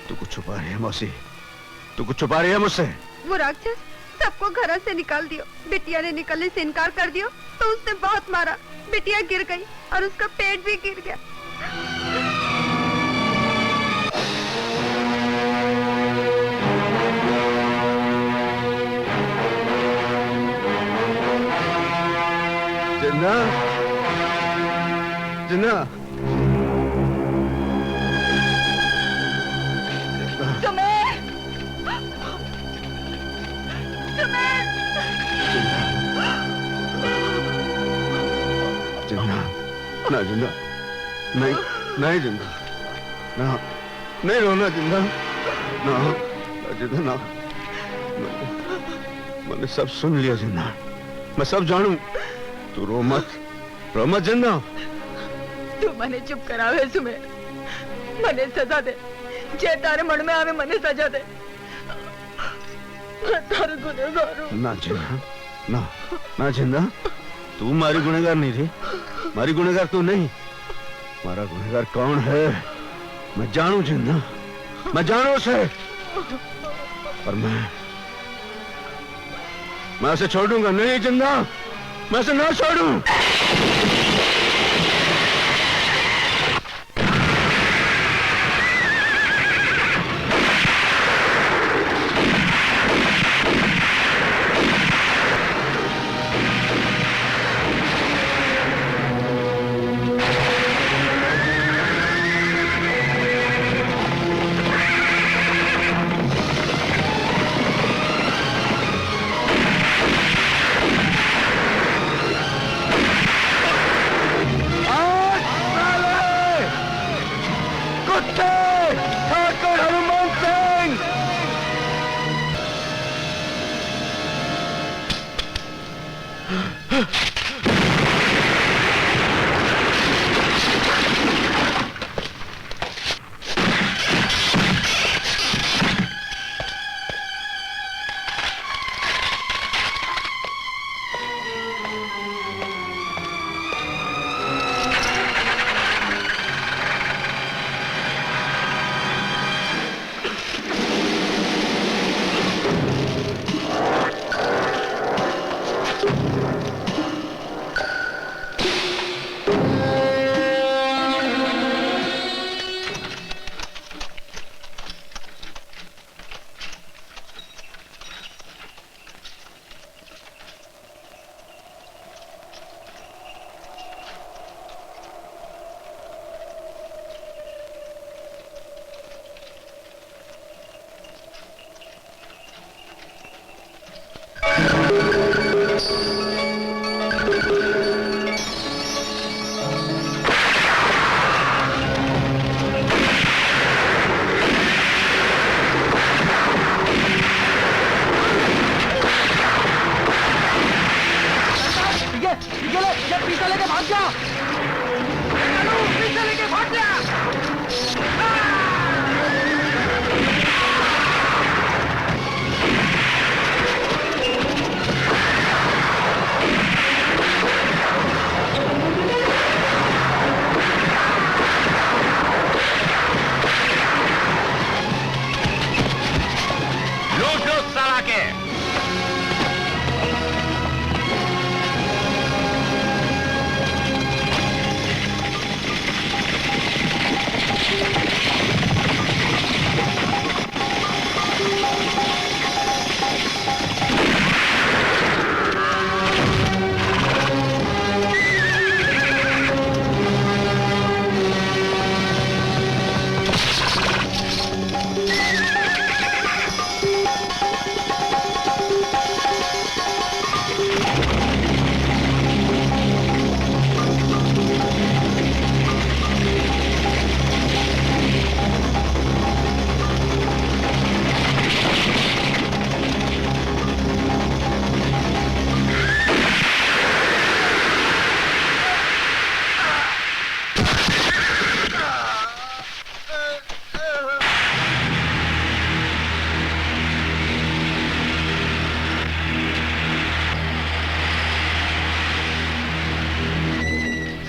तू कुछ छुपा रही है मौसी, तू कुछ छुपा रही है मुझसे। वो राक्षस सबको घर से निकाल दियो, बिटिया ने निकलने से इनकार कर दियो तो उसने बहुत मारा, बिटिया गिर गई और उसका पेट भी गिर गया। जिन्ना, जिन्ना, जिन्ना, ना जिन्ना, नहीं, नहीं जिन्ना, ना, नहीं रोना जिन्ना, ना, जिन्ना ना, मैंने सब सुन लिया जिन्ना, मैं सब जानूं, तू रो मत जिन्ना। तू मने चुप करावे सुमे, मने सजा दे, जे तारे मन में आवे मने सजा दे। तारे गुनेगार ना जिन्ना, ना, ना जिन्ना, तू मारी गुनेगार नहीं थी, मारी गुनेगार तू नहीं, मारा गुनेगार कौन है मैं जानू जिन्ना, मैं जानू उसे, पर मैं उसे छोड़ूंगा नहीं जिन्ना, मैं उसे ना छोड़ूं।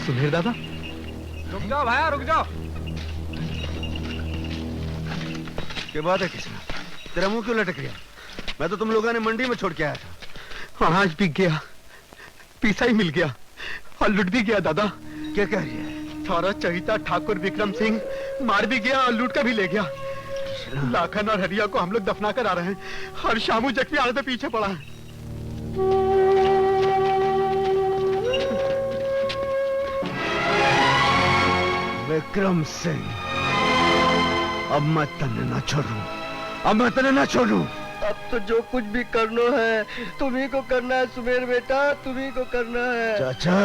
सुनील दादा, रुक जाओ भाया, रुक जाओ। क्या बात है कृष्णा, तेरा मुंह क्यों लटक गया? मैं तो तुम लोगों ने मंडी में छोड़ के आया था। अनाज बिक गया, पैसा ही मिल गया और लुट भी गया दादा। क्या कह रही है? सारा चहिता ठाकुर विक्रम सिंह मार भी गया और लूट का भी ले गया। लाखन और हरिया को हम लोग दफना कर आ रहे हैं और शामू जख्मी आने से पीछे पड़ा है। विक्रम सिंह, अब मैं तन्ने ना छोड़ूं, अब मैं तन्ने ना छोड़ूं। अब तो जो कुछ भी करना है तुम्ही को करना है सुमेर बेटा, तुम्ही को करना है। चाचा,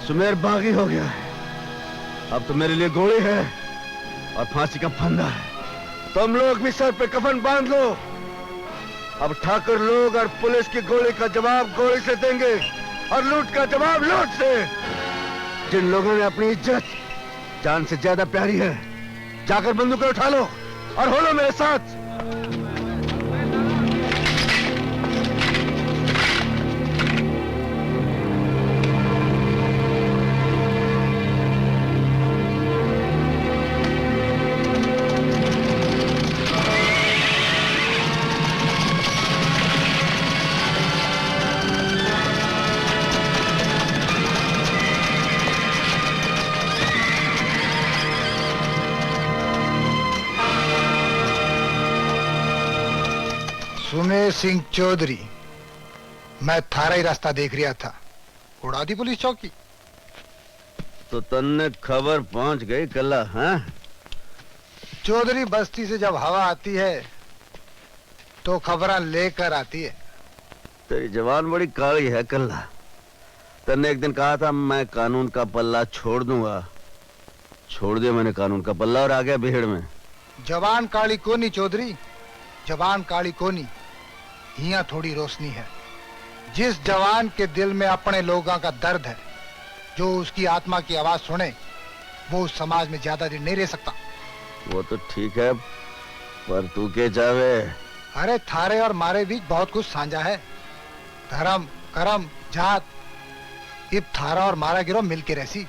सुमेर बागी हो गया है। अब तो मेरे लिए गोली है और फांसी का फंदा है। तुम लोग भी सर पे कफन बांध लो। अब ठाकुर लोग और पुलिस की गोली का जवाब गोली से देंगे और लूट का जवाब लूट से। जिन लोगों ने अपनी इज्जत जान से ज्यादा प्यारी है, जाकर बंदूकें उठा लो और हो लो मेरे साथ। सुमेर सिंह चौधरी, मैं थारा ही रास्ता देख रहा था, उड़ा दी पुलिस चौकी। तो तन्ने खबर पहुंच गई कल्ला? हाँ, चौधरी बस्ती से जब हवा आती है तो खबरें लेकर आती है। तेरी जवान बड़ी काली है कल्ला। तन्ने एक दिन कहा था मैं कानून का पल्ला छोड़ दूंगा, छोड़ दिया मैंने कानून का पल्ला और आ गया भीड़ में। जवान काली कोनी चौधरी, जवान काली कोनी, हिया थोड़ी रोशनी है। जिस जवान के दिल में अपने लोगों का दर्द है, जो उसकी आत्मा की आवाज सुने, वो उस समाज में ज्यादा दिन नहीं रह सकता। वो तो ठीक है, पर तू क्या चाहे? अरे थारे और मारे बीच बहुत कुछ साझा है। धर्म, कर्म, जात, इब थारा और मारा गिरो मिलके रहसी।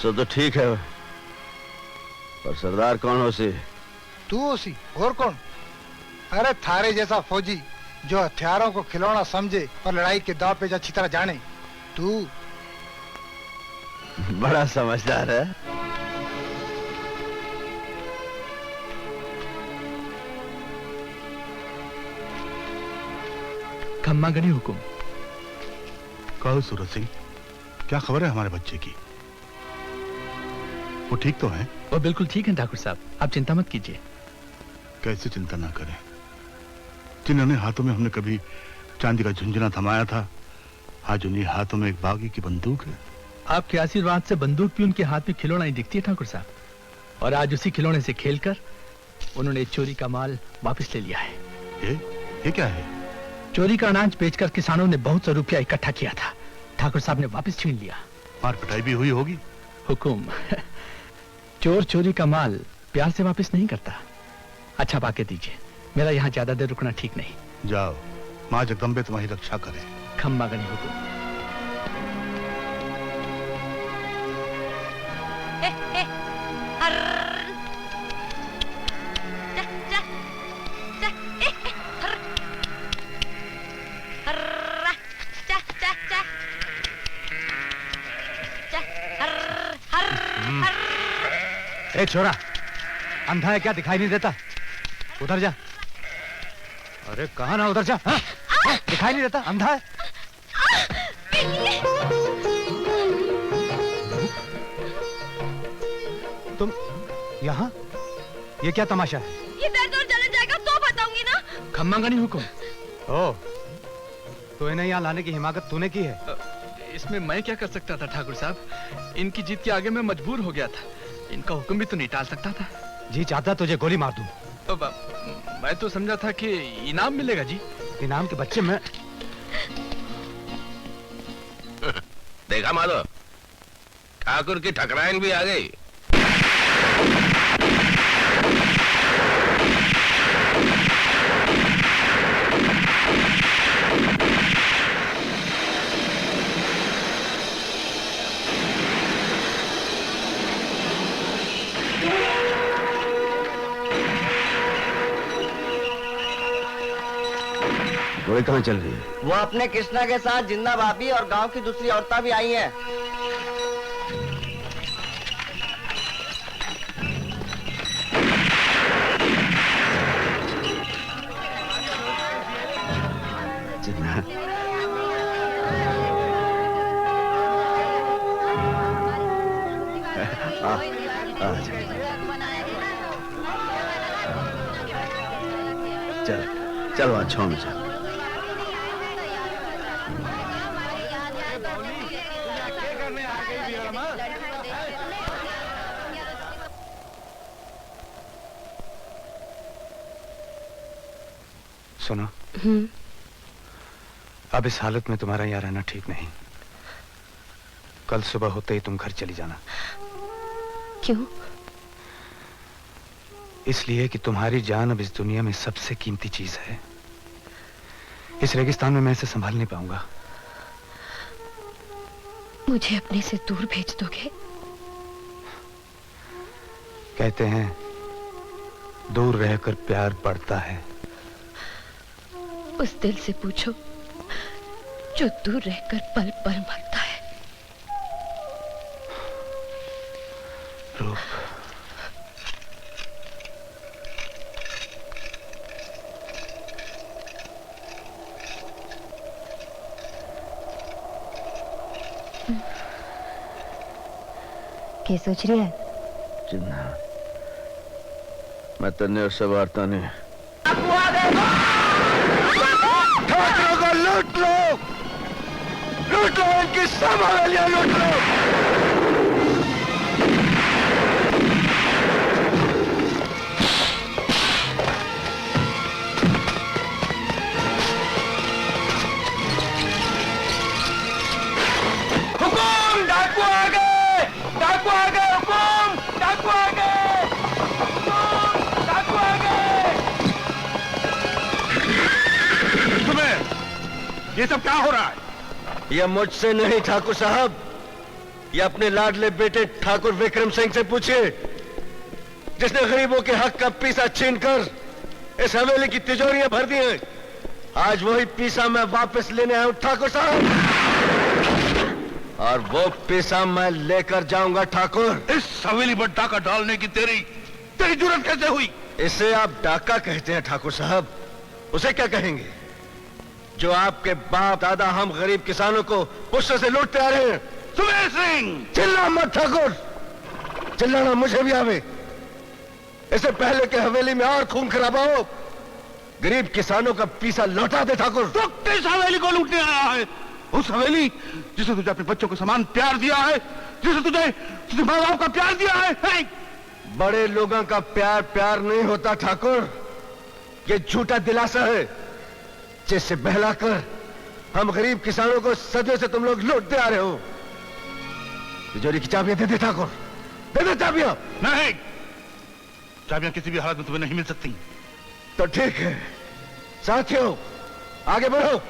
सो तो ठीक है, पर सरदार कौन हो सी? तू ओसी और कौन? अरे थारे जैसा फौजी जो हथियारों को खिलौना समझे और लड़ाई के दाव पे अच्छी तरह जाने। तू बड़ा समझदार है। खम्मा गनी हुकुम। कहो सूरज सिंह, क्या खबर है हमारे बच्चे की? वो ठीक तो है? वो बिल्कुल ठीक है ठाकुर साहब, आप चिंता मत कीजिए। कैसे चिंता ना करें? जिन्होंने हाथों में हमने कभी चांदी का झुंझुना थमाया था, आज उन्हीं हाथों में एक बागी की बंदूक है। आपके आशीर्वाद से बंदूक भी उनके हाथ में खिलौना ही दिखती है ठाकुर साहब, और आज उसी खिलौने से खेलकर उन्होंने चोरी का माल वापस ले लिया है। ये क्या है? चोरी का अनाज बेचकर किसानों ने बहुत सा रुपया इकट्ठा किया था, ठाकुर साहब ने वापस छीन लिया। मार पिटाई भी हुई होगी? हुकुम, चोर चोरी का माल प्यार से वापस नहीं करता। अच्छा पाके दीजिए, मेरा यहाँ ज्यादा देर रुकना ठीक नहीं। जाओ, माँ जगदम्बे तुम्हारी रक्षा करे। खम्मा गनी हुकुम। ए छोरा, अंधा है क्या, दिखाई नहीं देता? उधर जा। अरे कहाँ ना, उधर जा। हाँ? दिखाई नहीं देता, अंधा है? तुम यहाँ? ये क्या तमाशा है? ये दर्द और चला जाएगा तो बताऊंगी ना। खम्मा गनी हुकुम। ओ, तो इन्हें यहाँ लाने की हिमाकत तूने की है? इसमें मैं क्या कर सकता था ठाकुर साहब, इनकी जीत के आगे मैं मजबूर हो गया था। इनका हुक्म भी तो नहीं टाल सकता था। जी चाहता तुझे गोली मार दूं। मैं तो समझा था कि इनाम मिलेगा जी। इनाम के बच्चे में देखा माधव, ठाकुर की ठकराइन भी आ गई। गोली कहाँ चल रही है? वो अपने कृष्णा के साथ जिन्ना भाभी और गांव की दूसरी औरतें भी आई हैं। जिन्ना चल चल वहाँ छाँव में चल। सुनो, अब इस हालत में तुम्हारा यहाँ रहना ठीक नहीं। कल सुबह होते ही तुम घर चली जाना। क्यों? इसलिए कि तुम्हारी जान अब इस दुनिया में सबसे कीमती चीज है। इस रेगिस्तान में मैं इसे संभाल नहीं पाऊंगा। मुझे अपने से दूर भेज दोगे? कहते हैं दूर रहकर प्यार बढ़ता है। उस दिल से पूछो जो दूर रहकर पल पल मरता है। रूप, क्या सोच रही है? जिन्ना, मैं तन्ने और सवारता ने ठाकरों को लूट लो, लूट लो, इनकी सब हवेलियां लूट लो। हुकुम, डाकू आ गए, डाकू आ गए, हुकुम, डाकू आ गए, हुकुम, डाकू आ गए। तुम्हें ये सब क्या हो रहा है? यह मुझसे नहीं ठाकुर साहब, ये अपने लाडले बेटे ठाकुर विक्रम सिंह से पूछिए, जिसने गरीबों के हक का पीसा छीनकर इस हवेली की तिजोरियां भर दी हैं। आज वही पीसा मैं वापस लेने आया हूं ठाकुर साहब, और वो पीसा मैं लेकर जाऊंगा ठाकुर। इस हवेली पर डाका डालने की तेरी जुर्रत कैसे हुई? इसे आप डाका कहते हैं ठाकुर साहब, उसे क्या कहेंगे जो आपके बाप दादा हम गरीब किसानों को पुष्ट से लूटते आ रहे हैं। सुमेर सिंह! चिल्ला मत ठाकुर, चिल्लाना मुझे भी आवे। इससे पहले कि हवेली में और खून खराबा हो, गरीब किसानों का पीसा लौटा दे ठाकुर। तो किस हवेली को लूटने आया है? उस हवेली जिसे तुझे अपने बच्चों को समान प्यार दिया है, जिसे तुझे माँ बाप का प्यार दिया है। बड़े लोगों का प्यार प्यार नहीं होता ठाकुर, ये झूठा दिलासा है जिससे बहलाकर हम गरीब किसानों को सदियों से तुम लोग लूटते आ रहे हो। तिजोरी की चाबियां दे दे ठाकुर, दे दे चाबियां। नहीं, चाबियां किसी भी हालत में तुम्हें नहीं मिल सकती। तो ठीक है साथियों, आगे बढ़ो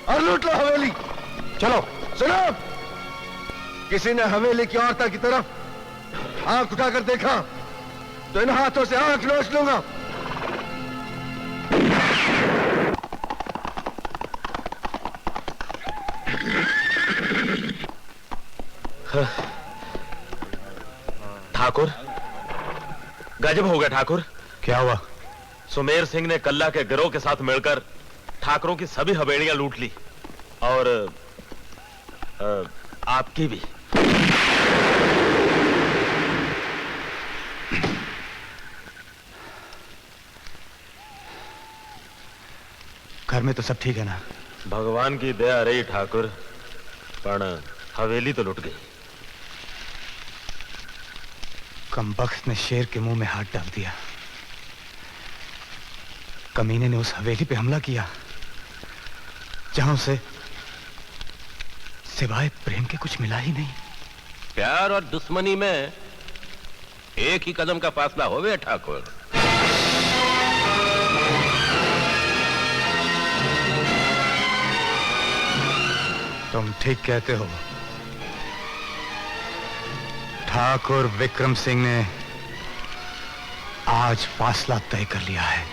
और लूट लो हवेली। चलो। सुनो, किसी ने हवेली की औरतों की तरफ आंख उठाकर देखा तो इन हाथों से आंख नोच लूंगा। ठाकुर, गजब हो गया ठाकुर। क्या हुआ? सुमेर सिंह ने कल्ला के गिरोह के साथ मिलकर ठाकुरों की सभी हवेलियां लूट ली, और आपकी भी। घर में तो सब ठीक है ना? भगवान की दया रही ठाकुर, पर हवेली तो लुट गई। कमबख्त ने शेर के मुंह में हाथ डाल दिया। कमीने ने उस हवेली पे हमला किया जहां उसे सिवाय प्रेम के कुछ मिला ही नहीं। प्यार और दुश्मनी में एक ही कदम का फासला होवे ठाकुर। तुम ठीक कहते हो। ठाकुर विक्रम सिंह ने आज फासला तय कर लिया है।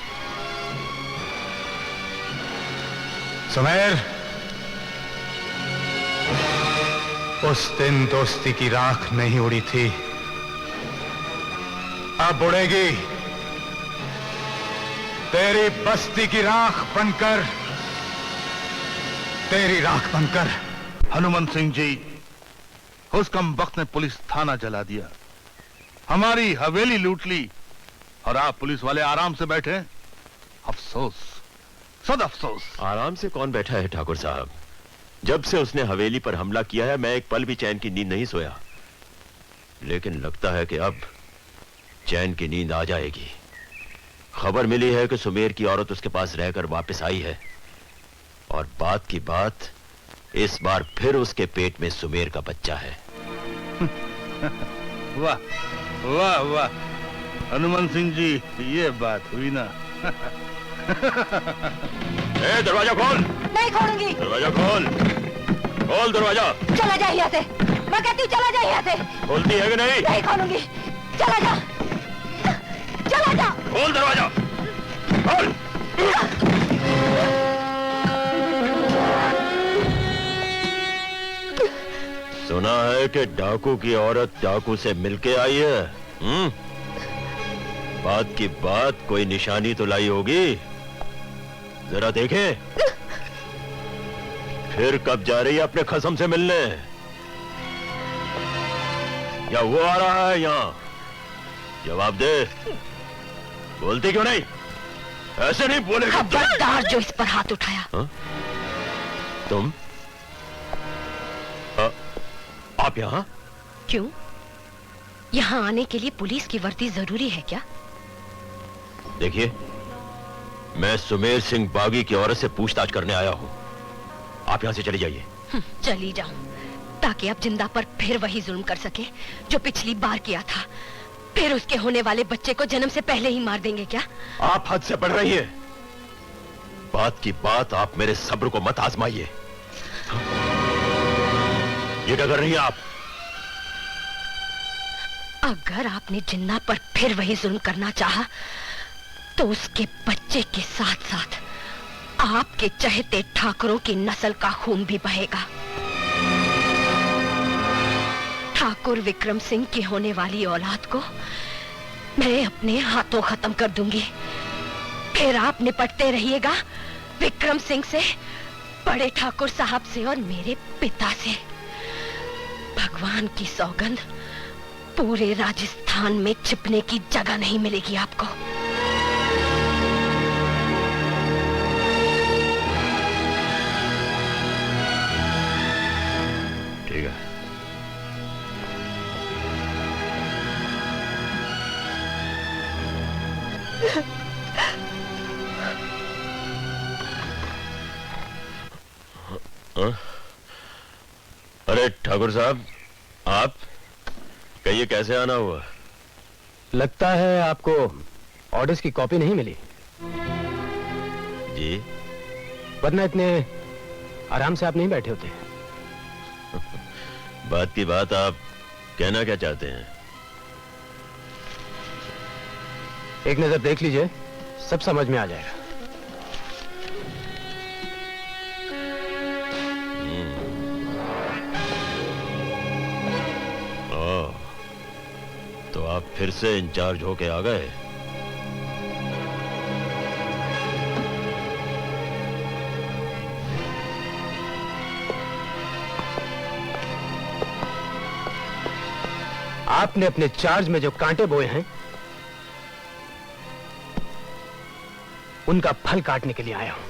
सुमेर, उस दिन दोस्ती की राख नहीं उड़ी थी, अब उड़ेगी। तेरी बस्ती की राख बनकर, तेरी राख बनकर। हनुमंत सिंह जी, उस कम वक्त ने पुलिस थाना जला दिया, हमारी हवेली लूट ली, और आप पुलिस वाले आराम से बैठे। अफसोस, सद अफसोस। आराम से कौन बैठा है ठाकुर साहब? जब से उसने हवेली पर हमला किया है, मैं एक पल भी चैन की नींद नहीं सोया। लेकिन लगता है कि अब चैन की नींद आ जाएगी। खबर मिली है कि सुमेर की औरत उसके पास रहकर वापस आई है, और बात की बात, इस बार फिर उसके पेट में सुमेर का बच्चा है। वाह वाह वाह, हनुमंत सिंह जी, ये बात हुई ना। ए, दरवाजा खोल। नहीं खोलूंगी। दरवाजा खोल, खोल दरवाजा। चला जा यहाँ से, मैं कहती हूँ चला जा यहाँ से। खोलती है कि नहीं? नहीं खोलूंगी, चला जा, चला जा। खोल दरवाजा, खोल। सुना है कि डाकू की औरत डाकू से मिलके आई है। बात की बात, कोई निशानी तो लाई होगी, जरा देखें। फिर कब जा रही है अपने खसम से मिलने? या वो आ रहा है यहाँ? जवाब दे। बोलती क्यों नहीं? ऐसे नहीं बोलेगा। खबरदार जो इस पर हाथ उठाया। हा? तुम? आप यहाँ? क्यों? यहाँ आने के लिए पुलिस की वर्दी जरूरी है क्या? देखिए, मैं सुमेर सिंह बागी की औरत से पूछताछ करने आया हूँ। आप यहाँ से चली जाइए। चली जाऊं, ताकि आप जिंदा पर फिर वही जुल्म कर सके जो पिछली बार किया था। फिर उसके होने वाले बच्चे को जन्म से पहले ही मार देंगे क्या? आप हद से बढ़ रही है। बात की बात, आप मेरे सब्र को मत आजमाइए। ये क्या कर रही हैं आप? अगर आपने जिन्ना पर फिर वही जुल्म करना चाहा, तो उसके बच्चे के साथ साथ आपके चहेते ठाकुरों की नस्ल का खून भी बहेगा। ठाकुर विक्रम सिंह की होने वाली औलाद को मैं अपने हाथों खत्म कर दूंगी। फिर आप निपटते रहिएगा विक्रम सिंह से, बड़े ठाकुर साहब से और मेरे पिता से। भगवान की सौगंध, पूरे राजस्थान में छिपने की जगह नहीं मिलेगी आपको। ठीक है। अरे ठाकुर साहब, आप कहिए, कैसे आना हुआ? लगता है आपको ऑर्डर्स की कॉपी नहीं मिली जी, वरना इतने आराम से आप नहीं बैठे होते। बात की बात, आप कहना क्या चाहते हैं? एक नजर देख लीजिए, सब समझ में आ जाएगा। तो आप फिर से इंचार्ज होके आ गए? आपने अपने चार्ज में जो कांटे बोए हैं, उनका फल काटने के लिए आया हूं।